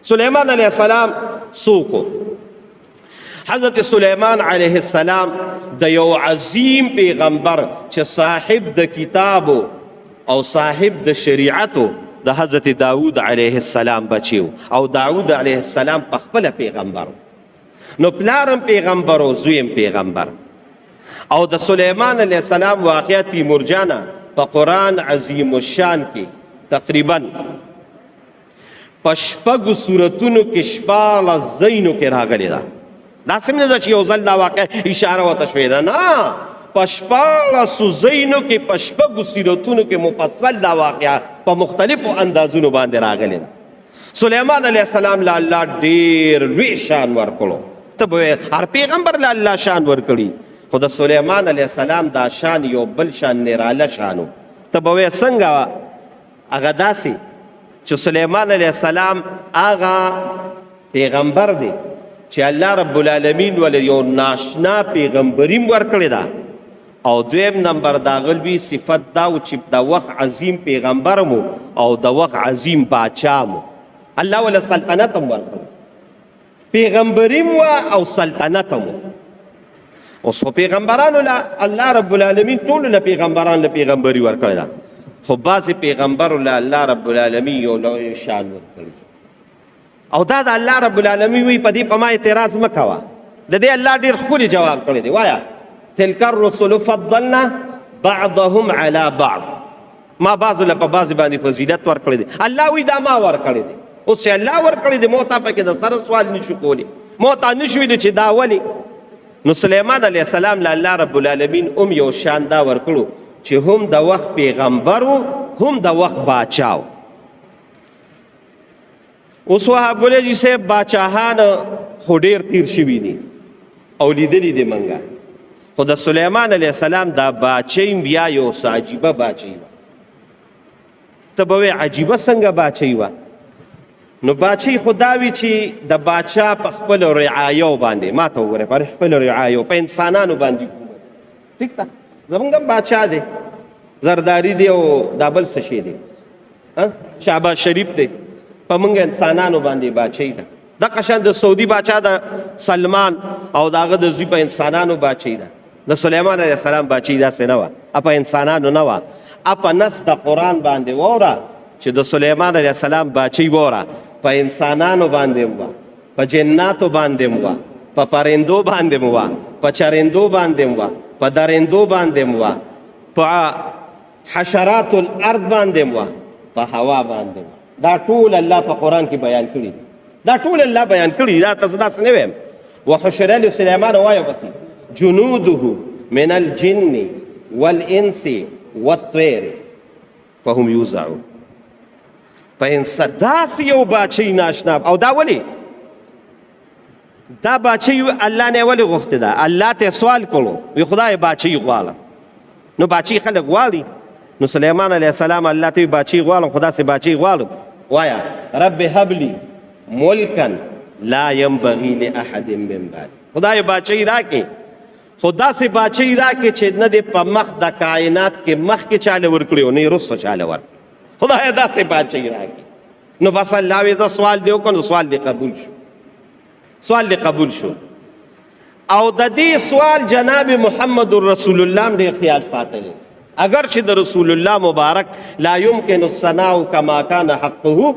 سلیمان علیہ السلام سوکو حضرت سلیمان علیہ السلام د یو عظیم پیغمبر چې صاحب د کتابو او صاحب د شریعتو د حضرت داود علیہ السلام بچیو او داود علیہ السلام په خپل پیغمبر نو پلارم پیغمبر او زویم پیغمبر او د سلیمان علیہ السلام واقعه تیمور جانا په قرآن عظیم الشان کې تقریبا پشپږو سورتونو کې شپاړس ځایونو کې راغلی ده دا څنګه ده چې یو ځل دا واقع اشاره ورته شوې ده نه په شپاړسو ځایونو کې په شپږو سورتونو کې مفصل دا واقعه په مختلفو اندازونو باندې راغلی ده سلیمان علیه السلام له الله ډېر لوی شان ورکړو ته به هر پیغمبر له الله شان ورکړي خو د سلیمان علیه السلام دا شان یو بل شان نراله شانو ته به وایې څنګه هغه داسې چې سلیمان علیہ السلام آغا پیغمبر دی چې الله رب العالمین ول یو ناشنا پیغمبریم ورکړی دا او دویم نمبر دا غلبی صفت دا و چې د وخت عظیم پیغمبر مو او د وخت عظیم باچا مو الله ول سلطنت هم ورکړی پیغمبریم و او سلطنت مو اوس پیغمبرانو لا الله رب العالمین ټول له پیغمبران له پیغمبري ورکړی دا خو بعضې پیغمبرو له الله رب العالمین یو لوی شان ورکړي او دا د الله رب العالمین وی په دې په ما اعتراض مه کوه د دې الله ډېر ښکلي جواب کړی دی وایه تلک الرسل فضلنا بعضهم على بعض ما بعضو له په بعضې باندې فضیلت ورکړی دی الله وی دا ما ورکړی دی اوس چې الله ورکړی دی مو تا پکې د سره سوال نشو کولی مو تا نشو ویلی چې دا ولې نو سلیمان علیه السلام له الله رب العالمین یو شان دا ورکړو چې هم د وخت پیغمبر و هم د وخت باچاو اوس وهاب ګلیجي صاحب باچاهان خو ډېر تیر شوي دي او لیدلي دي منګه خو د سلیمان علیه السلام دا باچۍ بیا یو څه عجیبه باچۍ وه ته به وایې عجیبه څنګه باچۍ وه نو باچۍ خو دا وي چې د باچا په خپلو رعایو باندې ما ته وګورئ په خپلو رعایو په انسانانو باندې ټیک ده زمونږ هم باچا دی زرداری دی او دا بل څه شی دی شهباز شریف دی په موږ انسانانو باندې باچۍ ده دغه شان د سعودي باچا د سلمان او د هغه د زوی په انسانانو باچۍ ده د سلیمان علیه السلام باچۍ داسې نه وه په انسانانو نه وه په نص د قرآن باندې واوره چې د سلیمان علیه السلام باچۍ واوره په انسانانو باندې هم وه په جناتو باندې هم وه په پرندو باندې هم وه په چرندو باندې هم وه په درندو باندې هم وه په حشرات الارض باندې هم وه په هوا باندې هم دا ټول الله په قرآن کې بیان کړي دا ټول الله بیان کړي دا تاسو داسې نه ویم وحشر لسلیمان وایو بسې جنوده من الجن والانس والطیر فهم یوزعون په انسان داسې یو باچۍ ناشنا او دا ولې دا باچۍ الله نه ولې غوښتې ده الله ته سوال کړو وی خدای باچۍ غواړم نو باچۍ خلک غواړي نو سلیمان علیه السلام الله ته باچۍ غواړم خو داسې باچۍ غواړم وایه رب هب لی ملکا لا ینبغي لاحد من بعد خدای باچۍ راکې خو داسې باچۍ راکې چې نه دې په مخ د کائنات کې مخکې چاله ورکړي او نه یې وروسته چاله ورکړي خدای داسې باچۍ راکې نو بس الله وی زه سوال دې وکړم نو سوال دې قبول شو سوال دې قبول شو او د دې سوال جناب محمد رسول الله هم ډېر خیال ساتلی اگر چې د رسول الله مبارک لا يمكن الثناء كما كان حقه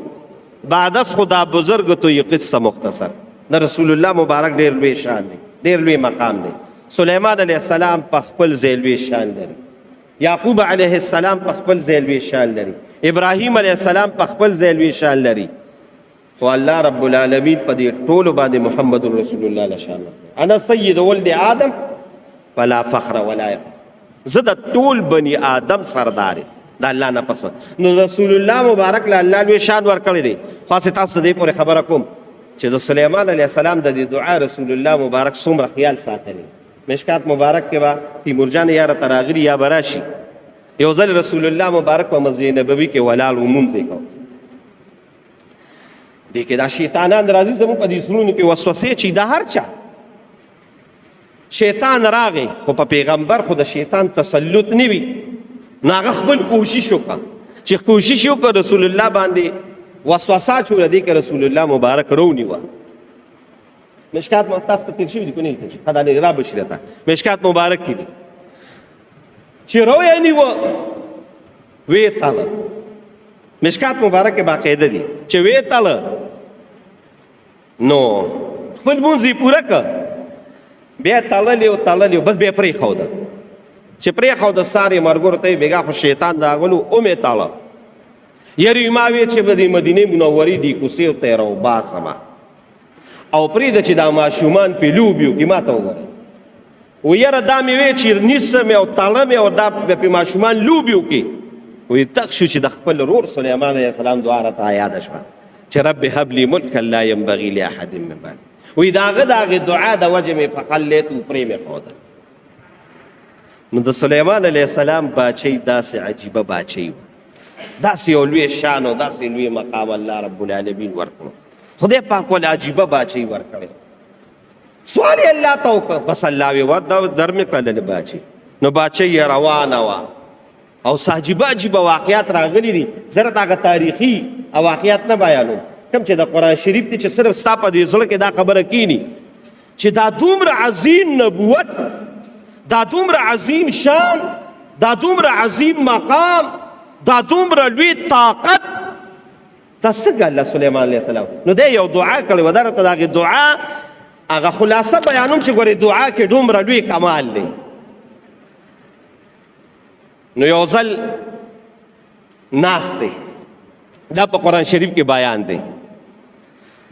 بعد از خدا بزرگ تو یہ قصه مختصر د رسول الله مبارک ډېر لوی شان دی ډېر لوی مقام دی سلیمان علیه السلام په خپل ځای لوی شان لري یعقوب علیه السلام په خپل ځای لوی شان لري ابراهیم علیه السلام په خپل ځای لوی شان لري خو الله رب العالمین په دې ټولو باندې محمد رسول الله له شان انا سید ولد آدم فلا فخر ولا یفخر زه د ټول بني آدم سردار د الله نه پس نو رسول الله مبارک له الله لوی شان ورکړی دی خاص تاسو دې پورې خبره کوم چې د سلیمان علیه السلام د دې دعا رسول الله مبارک څومره خیال ساتلی مشکات مبارک کې به تیمور جان یا راته راغلي یا به راشي یو ځل رسول الله مبارک په مسجد نبوي کې ولاړ لمونځ یې کوو دې کې دا شیطانان راځي زموږ په دې زړونو کې وسوسې چې د هر چا شیطان راغی خو په پیغمبر خو د شیطان تسلط نه وي نو هغه خپل کوشش وکړه چې کوشش وکړه رسول الله باندې وسوسه چوله دی که رسول الله مبارک رونیوه مشکات تاسو ته تیر شوي دي که نه تیر شوي ښه دا لرې را بشي راته مشکات مبارک کې دي چې رو یې نیوه ویې تله مشکات مبارک کې باقاعده دي چې ویې تله نو خپل لمونځ یې پوره کړه بیا تللی و بس بیا پرېښوده چې پرېښوده سار یې ملګرو ته یې بېګا خو شیطان راغلو ومې تله یری ما وی چې به د مدینې منورې دې کوڅې ته یې راوباسمه او پرېږده چې دا ماشومان پې لوبې وکړي ما ته وګوره و یاره دا مې وی چې نیسم او تړم او دا پې ماشومان لوبې وکړي وی تک شو چې د خپل ورور سلیمان علیه السلام دعا راته یاده شوه چې رب هب لي ملکا لا ینبغي لاحد من بعدي وی د هغه دعا د وجې مې فخلیت و پرې مې ښوده نو د سلیمان علیه السلام باچۍ داسې عجیبه باچۍ وه داسې یو لوی شان او داسې لوی مقام الله رب العالمین ورکړو خدای پاک ول عجیبه باچۍ ورکړې سوال یې الله ته وکړه بس الله وی ورته در مې کړله باچۍ نو باچۍ یې روانه وه او عجیبه واقعات راغلي دي زه راته هغه تاریخي واقعات نه بیانوم کوم چې د قرآن شریف دی چې صرف ستا په دې زړه کې دا خبره کینی چې دا دومره عظیم نبوت دا دومره عظیم شان دا دومره عظیم مقام دا دومره لوی طاقت دا څنګه الله سلیمان علیه السلام نو دی یو دعا کړې وه دا راته د هغې دعا هغه خلاصه بیانوم چې ګورې دعا کې دومره لوی کمال دی نو یو ځل ناست دی دا په قرآن شریف کې بیان دی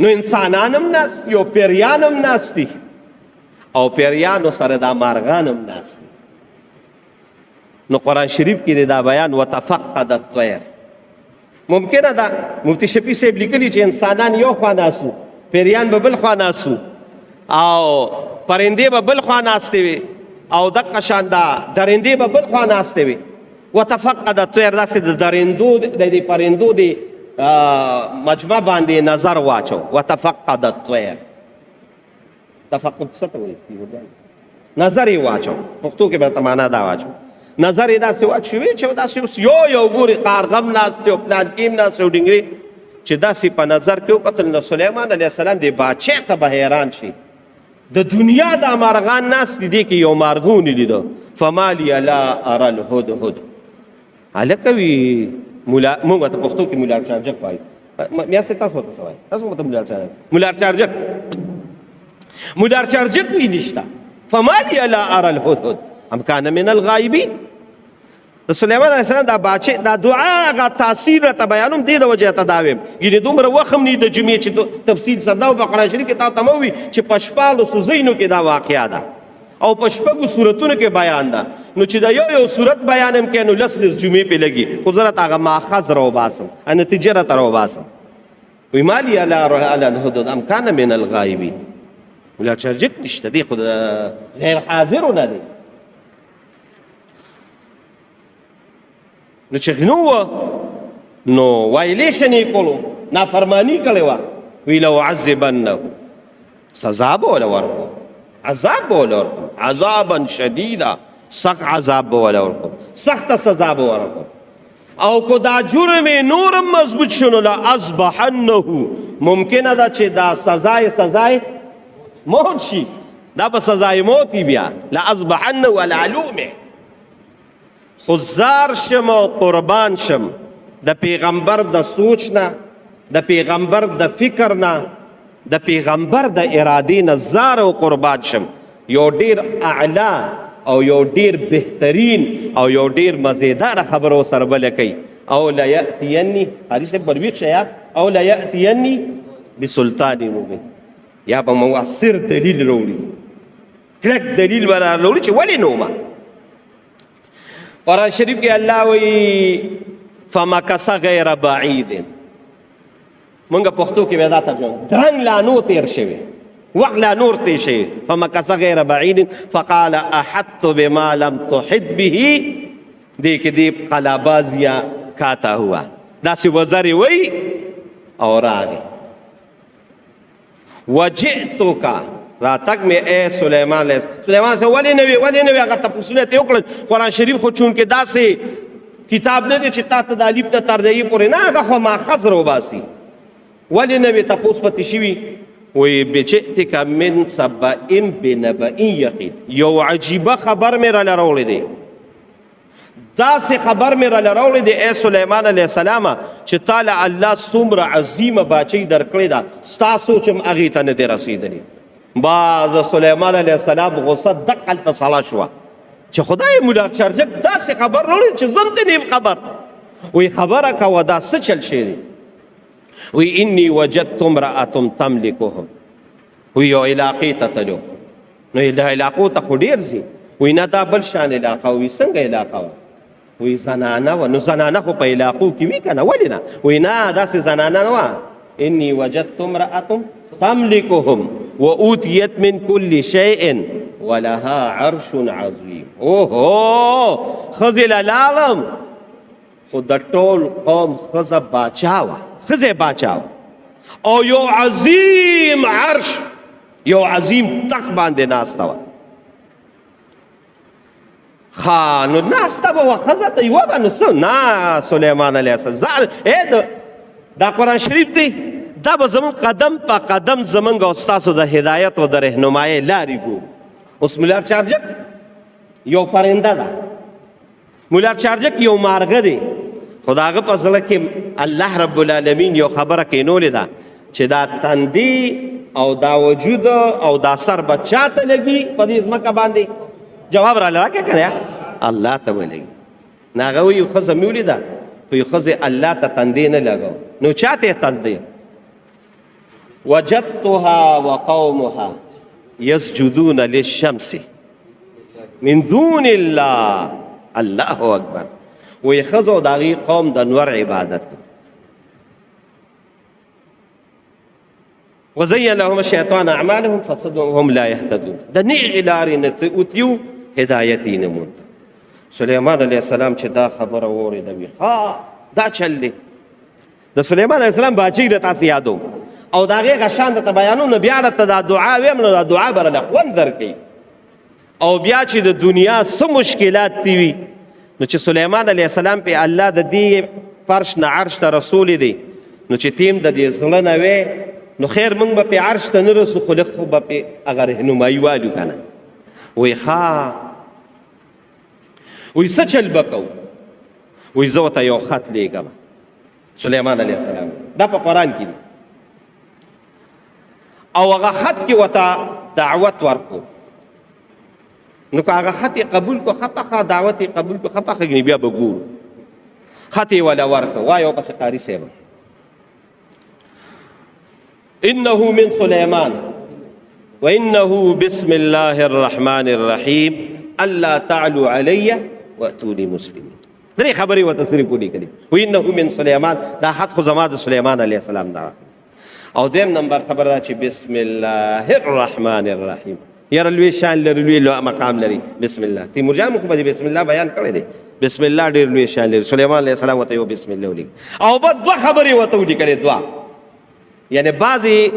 نو انسانان هم ناست دي او پیریان هم ناست دي او پیریانو سره دا مارغان هم ناست دي نو قرآن شریف کې دی دا بیان وتفقد الطیر ممکنه ده مفتی شفیع صاحب لیکلي چې انسانان یو خوا ناستو پیریان به بل خوا ناستو او پرندې به بل خوا ناستې وي او دقه شان دا درندې به بل خوا ناستې وي وتفقد الطیر داسې د درندو د دې پرندو د مجمع باندې نظر واچو وتفقد الطیر تفقد څه ته وایي نظر یې واچو پښتو کې به معنا دا واچو نظر یې داسې واچوي چې داسې اوس یو ګوري قارغم ناست دی او پلان کې هم ناست او ډنګرې چې داسې په نظر کې وکتل نو سلیمان علیه السلام دې باچې ته به حیران شي د دنیا دا مارغان ناست دي کې یو مارغون لیده فما لی لا ارى الهدهد هلکه وي مونږ ته پښتو کې مولار چارجک وایي میاستې تاسو ورته څه وایي تاسو ورته مولار چارجک وي نشته فما لی لا ارى الهدهد ام کان من الغائبین د سلیمان علیه السلام دا باچې دا دعا هغه تاثیر راته بیانوم دې د وجې ته دا ویم یعنې دومره وخت هم نه د جمعې چې تفصیل سره دا په قرآن شریف کې تا ته مه ووي چې په 14 ځایونو کې دا واقعه ده او په 6 سورتونو کې بیان ده نو چې دا یو صورت بیان هم کې نو 10 جمعې پې لګي خو زه راته هغه ماخذ راوباسم نتیجه راته راوباسم وی ما لی علی الهدهد ام کان من الغائبین ولا چرجک نشته دی خو غیر حاضرونه دی نو چې غنو نو وایلیشن یې کولو نافرمانی کړې وه وی لأعذبنه سزا به وله ورکړو عذاب به وله ورکړو عذابا شدیدا سخت عذاب به وله ورکړو سخته سزا به ورکړو او که دا جرم یې نورم مضبوط شو نو لأصبحنه ممکنه ده چې دا سزای موت شي دا به سزای موت وي بیا لأصبحنه العلومه خو زار شم او قربان شم د پیغمبر د سوچ نه د پیغمبر د فکر نه د پیغمبر د ارادې نه زار او قربان شم یو ډیر اعلی او یو ډیر بهترین او یو ډیر مزیدار خبرو سره بل کوي او لا یاتینی حدیث برویخ شیات او لا یاتینی بسلطان مبین یا په موثر دلیل وروړي کلک دلیل ولا وروړي چې ولې نوما قرآن شریف کې الله وی فمکث غیر بعید مونږ پښتو کې ودا ترجمه درنګ لا نو تیر شوی وخت لا نور تیر شوی فمکث غیر بعید فقال احط بما لم تحط به دې کې دې قلاباز یا کاتا ہوا داسې وزرې وی او راغی وجئتک راتک میں اے سلیمان سے ولی نوی هغه تپوسونه ته وکړل قرآن شریف خو چونکې داسې کتاب نه دی چې تا ته د الف نه تر دې پورې نه هغه خو ماخذ راوباسي ولې نه وې تپوس پتې شوي وی بجئتک من سبئ بنبأ یقین یو عجیبه خبر مې راله راوړی دی داسې خبر مې راله راوړی دی ای سلیمان علیه السلام چې تاله الله څومره عظیمه باچۍ درکړې ده ستا سوچ هم هغې ته نه دی رسېدلی باز سلیمان علیه السلام غصه دقلته سړه شوه چې خدای مولا چرجک داسې خبر راوړی چې زه هم ته نیم خبر وی خبره کوه دا څه چل شی دی وی انی وجدت امرأة تملکهم وی یو علاقې ته تلو نو علاقو ته خو ډېر ځي وی نه دا بل شان علاقه وی څنګه علاقه وه وی زنانه وه نو زنانه خو په علاقو کې وي که نه ولې نه وی نه داسې زنانه نه وه انی وجدت امرأة تملکهم وأوتیت من كل شیء ولها عرش عظیم اوهو ښځې له لاړم خو د ټول قوم ښځه باچا وه ښځې باچا وه او یو عظیم عرش یو عظیم تخت باندې ناسته وه ښه نو ناسته به وه ښځه ته یوه به نو څه نه سلیمان علیه السلام دا قرآن شریف دی دا به زمونږ قدم په قدم زمونږ او ستاسو د هدایت او د رهنمایۍ لارې ګورو اوس مولار چارجک یو پرنده ده مولار چارجک یو مارغه دی خو د هغه په زړه کې الله رب العالمین یو خبره کینولې ده چې دا تندي او دا وجود او دا سر به چا ته لګي په دې ځمکه باندې جواب راله راکړه که نه الله ته به لګي نو هغه وایي ښځه مې ولیده خو ښځې الله ته تندی نه لګو نو چا ته یې تندی وجدتها وقومها يسجدون للشمس من دون الله الله اکبر وی ښځو د هغې قوم د نور عبادت کوي وزین لهم الشیطان اعمالهم فصدهم لا يهتدون د نیغې لارې نه اوتیو هدایت یې نه مونده سلیمان علیه السلام چې دا خبره واورېده وي ها دا چل دی د سلیمان علیه السلام باچۍ د تاسې یادو او د هغې غشان درته بیانوم نو بیا درته دا دعا ویم نو دا دعا به راله خوند درکوي او بیا چې د دنیا څه مشکلات دي وي نو چې سلیمان علیه السلام پې الله د دې فرش نه عرش ته رسولی دی نو چې تیم د دې زړه نه وی نو خیر موږ به پې عرش ته نه رسو خو لږ خو به پې هغه رهنمایي والو که نه وی ښه وی څه چل به کوو وی زه ورته یو خط لیږم سلیمان علیه السلام دا په قرآن کې دی او هغه خط کې ورته دعوت ورکو نو که هغه خط یې قبول کو ښه پخه دعوت یې قبول کو ښه پخه ګنې بیا به ګورو خط یې وله ورکړه وایه ورپسې قاري صاحب انه من سلیمان وانه بسم الله الرحمن الرحیم الله تعلو علی واتوني مسلمین درې خبرې ورته صرف ولیکلې وانه من سلیمان دا خط خو زما د سلیمان علیه السلام دا او دویم نمبر خبر دا چې بسم الله الرحمن الرحیم یاره لوی شان لري لوی مقام لري بسم الله تیمور جان خو به بسم الله بیان کړی دی بسم الله ډېر لوی شان لري سلیمان علیه السلام ورته یو بسم الله ولیک او بد دوه خبرې ورته ولیکلې دوه یعنی بعضې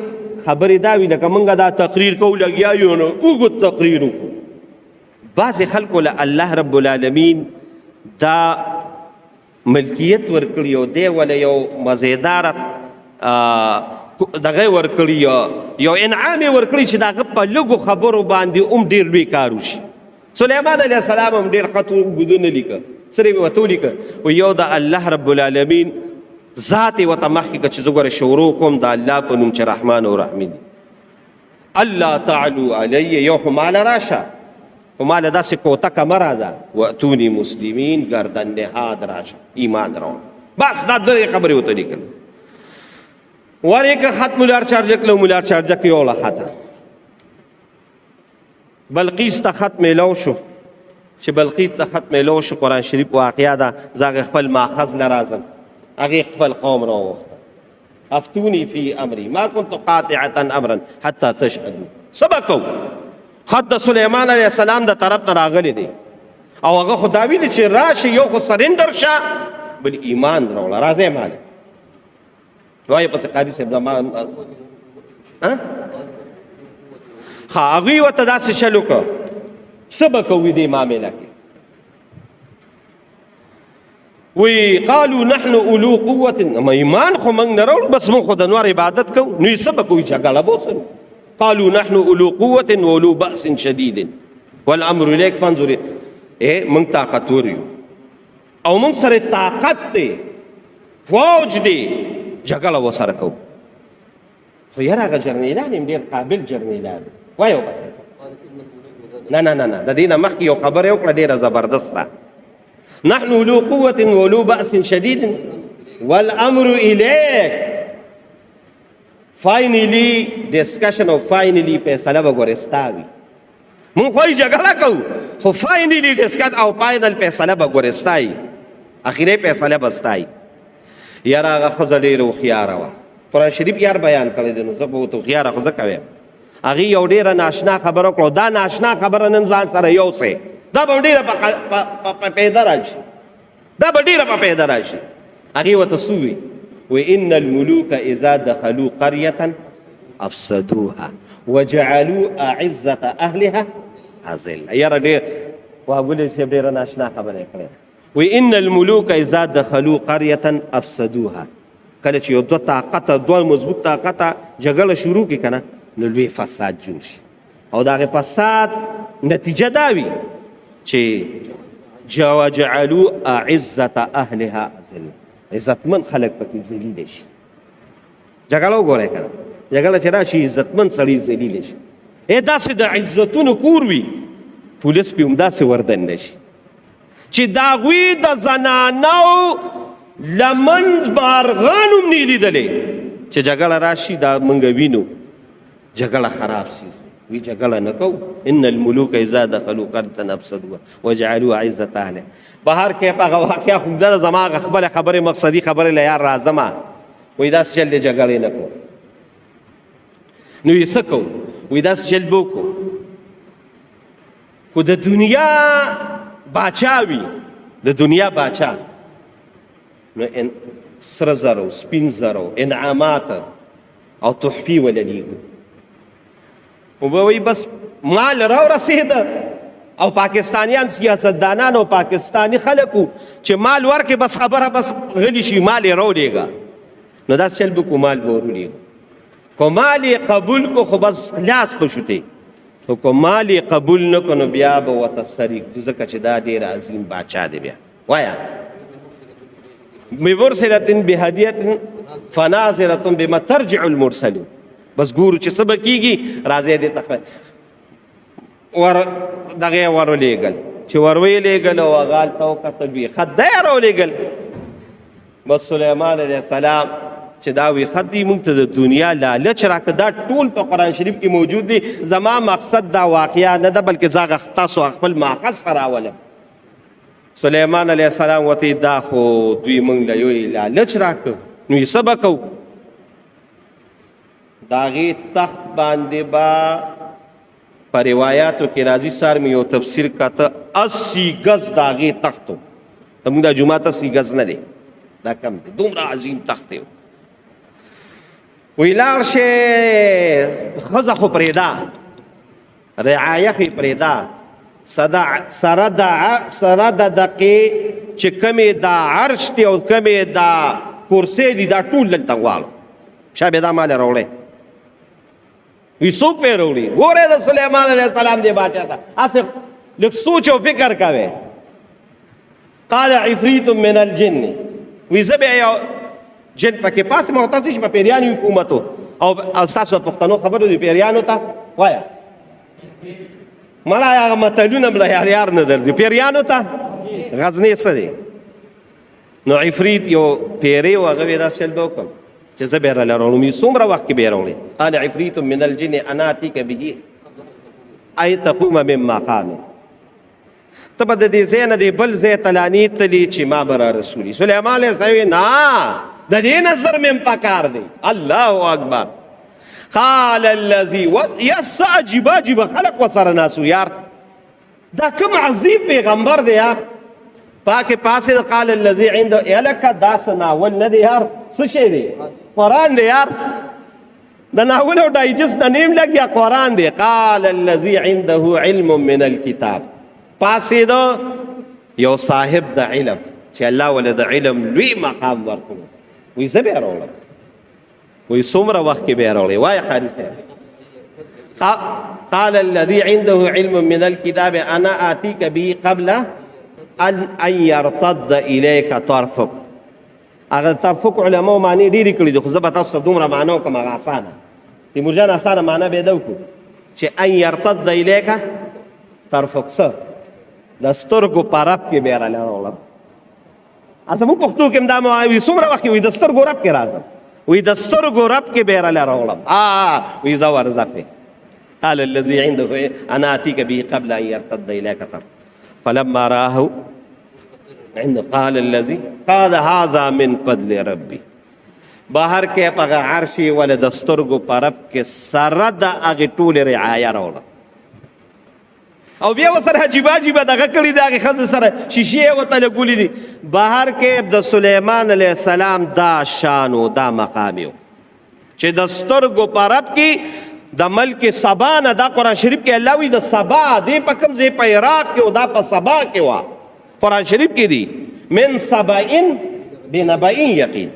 خبرې دا وي لکه موږ دا تقریر کوو لګیا یو نو اوږد تقریر وکړو بعضې خلکو له الله رب العالمین دا ملکیت ورکړي او دی وله یو مزیداره دغه ورکړي یو انعام یې ورکړي چې د هغه په لږو خبرو باندې هم ډېر لوی کار وشي سلیمان علیه السلام هم ډېر خط اوږده لیکه صرف یې ورته ولیکه و یو د الله رب العالمین ذات یې ورته مخکې کړه چې زه ګوره شروع کوم د الله په نوم چې رحمان او رحیم دی الله تعلو علی یو خو ماله راشه خو ماله داسې کوتکه مه راځه واتوني مسلمین ګردن نهاد راشه ایمان راوړه بس دا درې خبرې ورته لیکل ورېکه خط مولار چارجک له مولار چارجک یوله خطه بلقیس ته خط میلو شو چې بلقیس ته خط میلو شو قرآن شریف واقعه ده زه هغې خپل ماخذ له راځم هغې خپل قوم راووښته افتوني فی امری ما كنت قاطعة امرا حتی تشهدوا څه به کوو خط د سلیمان علیه السلام د طرف نه راغلی دی او هغه خو دا ویلي چې راشه یو خو سرنډر شه بل ایمان راوړه راځئ ماله وایي پسې قاضي صاحب دا ما ښه هغوی ورته داسې چل وکړه څه به کوي دې معامله کې وی قالو نحن اولو قوت، اما ایمان خو موږ نه راوړو، بس موږ خو د نور عبادت کوو. نو یې څه به کوو؟ جګړه به وسره. قالو نحن اولو قوت واولو بأس شدید والامر الیک فانظر. موږ طاقتور یو او موږ سره طاقت دی، فوج دی، جګړه ورسره کوو. خو یاره هغه جرنیلان یم ډېر قابل جرنیلان وایو. بس نه نه نه نه، د دې نه مخکې یو خبره یې وکړه ډېره زبردسته. نحن اولو قوة واولو بأس شدید والامر الیک. فاینلی ډسکشن او فاینلی فیصله به ګورې ستا وي. مونږ خو یې جګړه کوو، خو فاینلی ډسکشن او فاینل فیصله به ګورې ستا وي، اخري فیصله به ستا وي. یاره هغه ښځه ډېره هوښیاره وه. قرآن شریف یار بیان کړی دی، نو زه به ورته هوښیاره خو ځکه وایم. هغې یو ډېره ناشنا خبره وکړه. دا ناشنا خبره نن ځان سره یوسئ، دا به ډېره په پیدا راشي، دا به ډېره په پیدا راشي. هغې ورته څه ووي؟ وی ان الملوک اذا دخلوا قرية افسدوها وجعلوا اعزة اهلها اذلة. یاره ډېر وهابولي صاحب ډېره ناشنا خبره یې کړې. وی ان الملوک اذا دخلوا قرية افسدوها. کله چې یو دوه طاقته، دوه مضبوط طاقته جګړه شروع کړي که نه، نو لوی فساد جوړ شي. او د هغې فساد نتیجه دا وي چې وجعلوا اعزة اهلها اذلة. عزتمن خلک پکې ذلیل شي. جګړه وګورئ که نه، جګړه چې راشي عزتمن سړي ذلیل شي. داسې د عزتونو کور وي، پولیس پې همداسې وردن نه شي چې د هغوی د زنانو لمن مارغان هم نه لیدلې چې جګړه راشي دا موږ وینو جګړه خراب شي. وی جګړه نه کوو. ان الملوک اذا دخلوا قرية افسدوها وجعلوا اعزة اهلها. بهر کې په هغه واقعه خو دا زما خپله خبرې مقصدي خبرې له یار راځمه. وایي داسې چل دی جګړې نه کوو. نو یې څه کوو؟ وایي داسې چل به وکړو خو د دنیا باچا وي، د دنیا باچا، نو سره زرو، سپین زرو، انعامات او تحفې وللیږو. او به وایي بس مال راورسېده. او پاکستانیان سیاستدانان او پاکستانی خلکو چې مال ورکې بس خبره بس غلی شي، مال یې راولېږه. نو داسې چل به کو مال به ورولېږو. که مال یې قبول کو خو بس خلاص به شو تی، خو که مال یې قبول نه کو نو بیا به ورته سر یږدو، ځکه چې دا ډېر عظیم باچا دی. بیا وایه بمرسلة بهدیة فناظرة بما ترجع المرسلون. بس ګورو چې څه به کېږي. راځئ دې ته دغه یې ورولېږل، چې ورویېږل او هغه هلته وکتل، وي خط دی یې راولېږل. بس سلیمان علیه السلام چې دا وي خط دی موږ ته د دنیا لالچ راکړه. دا ټول په قرآن شریف کې موجود دی. زما مقصد دا واقعه نه ده، بلکې زه هغه تاسو خپل ماخذ ته راولم. سلیمان علیه السلام ورته دا خو دوی موږ له یو لالچ راکړه، نو یې څه به کوو؟ د هغې تخت باندې به په روایاتو کې راځي، سار مې یو تفسیر کاته 80 گز د هغې تخت و. زموږ دا جومات 80 گز نه دی، دا کم دی، دومره عظیم تخت دی. وی لاړ شې ښځه خو پرېږده، رعایه خو یې پرېږده، سره د دقې چې کمې دا عرش دی او کمې دا کرسۍ دي دا ټول دلته غواړو. شا بیا دا مال یې راوړی. وی څوک پې راوړي؟ ګورئ د سلیمان علیه السلام دې باچا ته هسې لږ سوچ او فکر کوئ. قال عفریت من الجن. وی زه بیا یو جن پکې پاسې محتاج چې په پیریانو حکومت او ستاسو په پښتنو خبرو دي پیریانو ته وایه مړه هغه متلونه مله یار نه درځي. پیریانو ته غزني څه دی؟ نو عفریت یو پیری و هغه وی داسې چل به وکړم چې زه به یې راله راوړم. څومره وخت کې به یې راوړې؟ قال عفریت من الجن انا اتیک به ای تقوم من مقامه. ته به د دې ځای نه دې بل ځای ته لانیتلي چې ما به را رسولي. سلیمان علیه السلام نه، د دې نظر مې پکار دی. الله اکبر. قال الذي یا څه عجیبه عجیبه خلق ورسره ناسو یار. دا کوم عظیم پیغمبر دی یار. پاکې پاسې قال الذي عنده هلکه دا څه ناول نه دی یار، څه شی دی؟ قرآن دی یار. د ناول او ډایجسټ نه نیم لګیا، قرآن دی. قال الذي عنده علم من الكتاب. پاسې د یو صاحب د علم چې الله ولې د علم لوی مقام ورکړو. وایي زه به یې راوړم. وایي څومره وخت کې به یې راوړې؟ وایه قاري صاحب. قال الذي عنده علم من الكتاب انا آتيك به قبل ان يرتد اليك طرفك. هغه طرفک علماء معنی ډېرې کړي دي، خو زه به تاسو ته دومره معنا وکړم هغه اسانه. تیمور جان اسانه معنا به یې ده وکړو چې ان یرتد الیک طرفک، څه د سترګو په رب کې به یې راوړم. زموږ پښتو کې هم دا وایي څومره وخت کې وایي د سترګو رب کې راځم، وایي د سترګو رب کې به یې راوړم. وایي زه ورځه پې. قال الذي عنده انا اتيك به قبل ان يرتد اليك طرفك فلما راه قال الذي قال هذا من فضل ربي. بهر کې په عرشي ول د سترګو په رب کې سره د هغې ټولې رعایه راوړه، او بیا ورسره عجیبه عجیبه دغه کړي دي، هغې ښځې سره شیشې یې ورته لګولي دي. بهر کې د سلیمان علیه السلام دا شان و دا مقام یو چې د سترګو په رب کې د ملک سبا نه، دا قرآن شریف کې الله وایي د سبا دی په کوم ځای په عراق کې او دا په سبا کې وه، قرآن شریف کې دی من سبعین بنبعین یقین.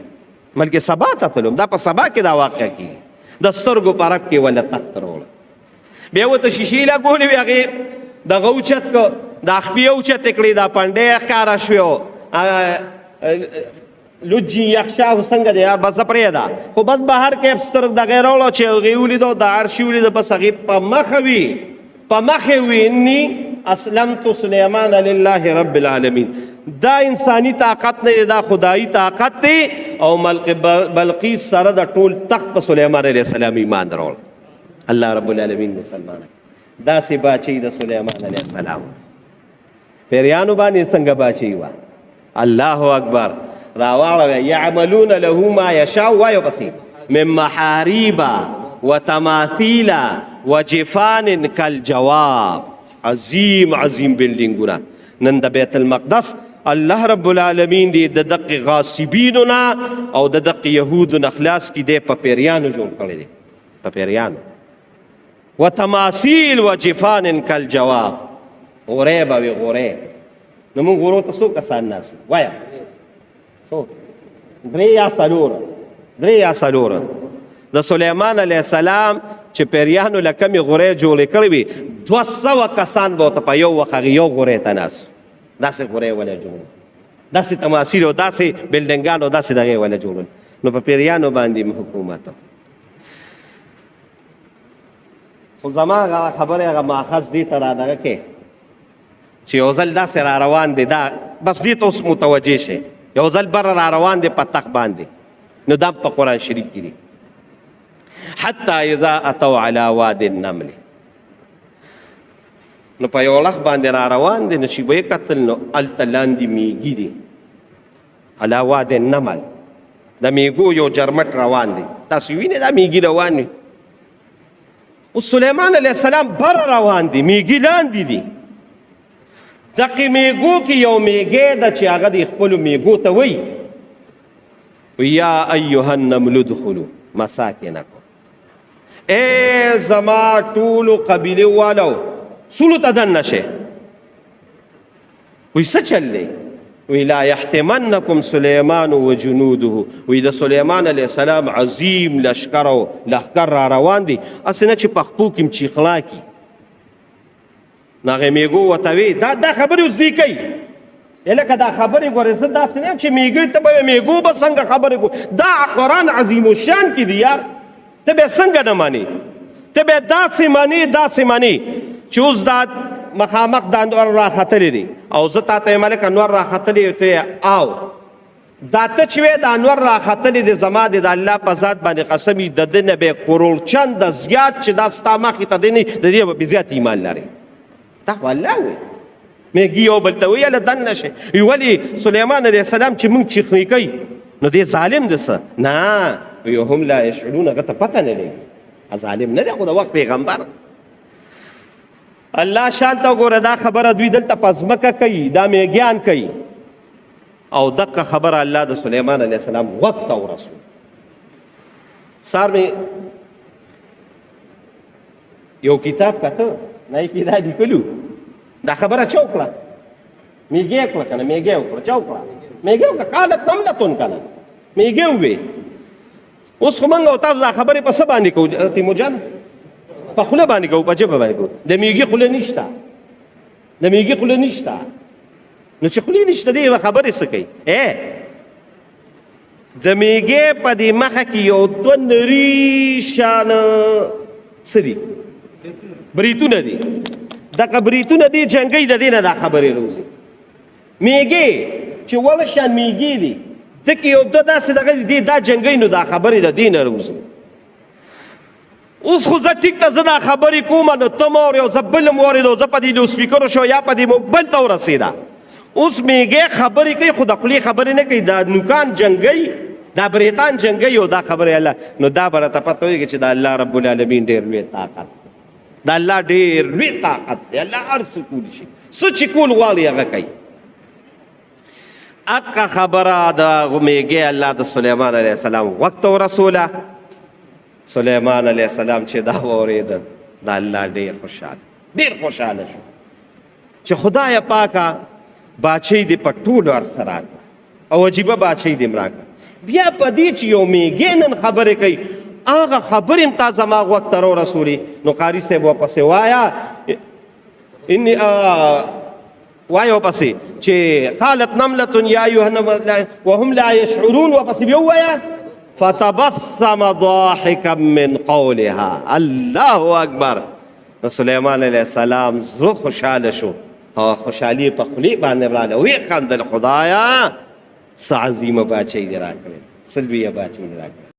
ملک سبا ته تلم، دا په سبا کې دا واقع کېږي. د سترګو په رب کې وله تخت راوړه. بیا ورته شیشې لګولې وې، هغې دغه اوچت کړه، دا خپې اوچتې کړې، دا پنډۍ یې ښکاره شوې. لجي یخشاه څنګه دی یار، بس پرېږده. خو بس بهر کې سترګ دغې راوړه چې هغې ولیده، د عرشي ولیده، بس هغې په مخه وي، په مخې وي انی اسلمت سلیمان لله رب العالمین. دا انسانی طاقت نه دی، دا خدایي طاقت دی. او ملک بلقیس سره د ټول تخت په سلیمان علیه السلام ایمان راوړ. الله رب العالمین مسلمان داسې باچۍ د سلیمان علیه السلام پیریانو باندې څنګه باچۍ وه. الله اکبر. راواړوه یعملون له ما یشاء، وایو پسې من محاریب وتماثیل وجفان کالجواب. عظیم عظیم بلډینګونه. نن د بیت المقدس الله رب العالمین دی د دقې غاصبینو نه او د دقې یهودو نه خلاص کړي دی، په پیریانو جوړ کړی دی، په پیریانو. وتماثیل وجفان کالجواب. غورې به وي غورې. نو موږ غورو ته څو کسان ناست وو؟ وایه څو؟ درې یا څلوره. درې یا څلوره. د سلیمان علیه السلام چې پیریانو له کمې غورې جوړې کړې وي، 200 کسان به ورته په یو وخت هغې یو غورې ته ناست. داسې غورې ولې جوړول، داسې تماثیل او داسې بلډنګان او داسې دغې ولې جوړول. نو په پیریانو باندې حکومت. خو زما هغه خبرې هغه ماخذ دې ته را دغه کې چې یو ځل داسې را روان دی، دا بس دې ته اوس متوجه شئ. یو ځل بره را روان دی په تخت باندې، نو دا په قرآن شریف کې دی. حتی اذا اتوا علی واد النمل. نو په یو لخ باندې را روان دی، نو چې به یې کتل نو هلته لاندې میږي دي، علی واد النمل. د میږو یو جرمټ روان دی، تاسو وینئ دا میږي روان وي. اوس سلیمان علیه السلام بر روان دی، میږي لاندې دي. دقې میږو کې یو میږی ده چې هغه د خپلو میږو ته وایي یا ایها النمل ادخلوا مساکنکم. ای زما ټولو قبیلې والو سولو ته دننه شئ. وایي څه چل دی؟ وی لا یحتمنکم سلیمان و جنوده. وی د سلیمان علیه السلام عظیم لشکر او لښکر را روان دی، هسې نه چې په خپو کې چیخلا کي. نو هغې میږو ورته وی دا خبرې اوس دوی کوي. لکه دا خبرې ګورې زه داسې نه یم چې میږو ته به میږو به څنګه خبرې کو. دا قرآن عظیم الشان کې دی یار، ته به څنګه نه منې؟ ته به داسې منې داسې منې چې اوس دا مخامخ د انوار راختلی دی او زه تا ته یم هلکه انوار راختلی ته او دا ته چې وې د انوار راختلی دی، زما د الله په ذات باندې قسم وي د ده نه به کروړ چنده زیات چې دا ستا مخې ته دی نه، د دې به زیات ایمان لري. دا خو الله وایي. میږي یو بل ته وایي هله دننه شئ. ولې سلیمان علیه السلام چې موږ چیخنې کوي نو دې ظالم دی څه؟ نه، وایي هم لا یشعرون، هغه ته پته نه لګي. ظالم نه دی، خو د وخت پیغمبر. الله شان ته ګوره دا خبره دوی دلته په ځمکه کوي، دا میږیان کوي، او دقه خبره الله د سلیمان علیه السلام غوږ ته ورسول. سار مې یو کتاب کته نه کې دا لیکلو، دا خبره چا وکړه؟ میږی یې کړه که نه؟ میږی یې وکړه، چا وکړه؟ میږي قالت نملتون کنه میږي وې اوس خو موږ او تاسو دا خبرې په څه باندې کوو تیمور جان په خوله باندې کوو په ژبه باندې کوو د میږي خوله نشته د میږي خوله نشته نو چې خولې نشته دی یوه خبرې څه کوي د میږي په دې مخه کې یو دوه نري شانه څه دي بریتونه دي دغه بریتونه دي جنګۍ د دې نه دا خبرې روزي میږي چې وله شان میږي دي ځکه یو دوه داسې دغه دي دا جنګۍ نو دا خبرې د دې نه روزي اوس خو زه ټیک ته زه دا خبرې کوم نو ته م اورې او زه بل م واورېد او زه په دې لوسپیکرو شو یا په دې موبایل ته ورسېده اوس میږي خبرې کوي خو د خولې خبرې نه کوي دا نوکان جنګۍ دا بریتان جنګۍ او دا خبرې الله نو دا به راته پته وایي چې د الله رب العالمین ډېر لوی طاقت د الله ډېر لوی طاقت دی الله هر څه کولی شي څه چې کول غواړي هغه کوي اقا خبره د میږي الله د سلیمان علیه السلام وخت ورسوله سلیمان علیه السلام چې دا واورېده د الله ډېر خوشحاله شو چې خدای پاکه باچۍ دې په ټولو ارسه راکړه او عجیبه باچۍ دې م راکړه بیا په دې چې یو میږي نن خبرې کوي هغه خبرې م تا زما غوږ ته راورسولې نو قاري صاحب ورپسې وایه وایه ورپسې چې قالت نملة یا ایها النمل وهم لا یشعرون ورپسې بیا ووایه فتبسم ضاحکا من قولها الله اکبر نو سلیمان علیه السلام زړه خوشحاله شو او خوشحالي په خولې باندې راغله ویې خندل خدایه څه عظیمه باچۍ دې راکړې څه لویه باچۍ دې راکړې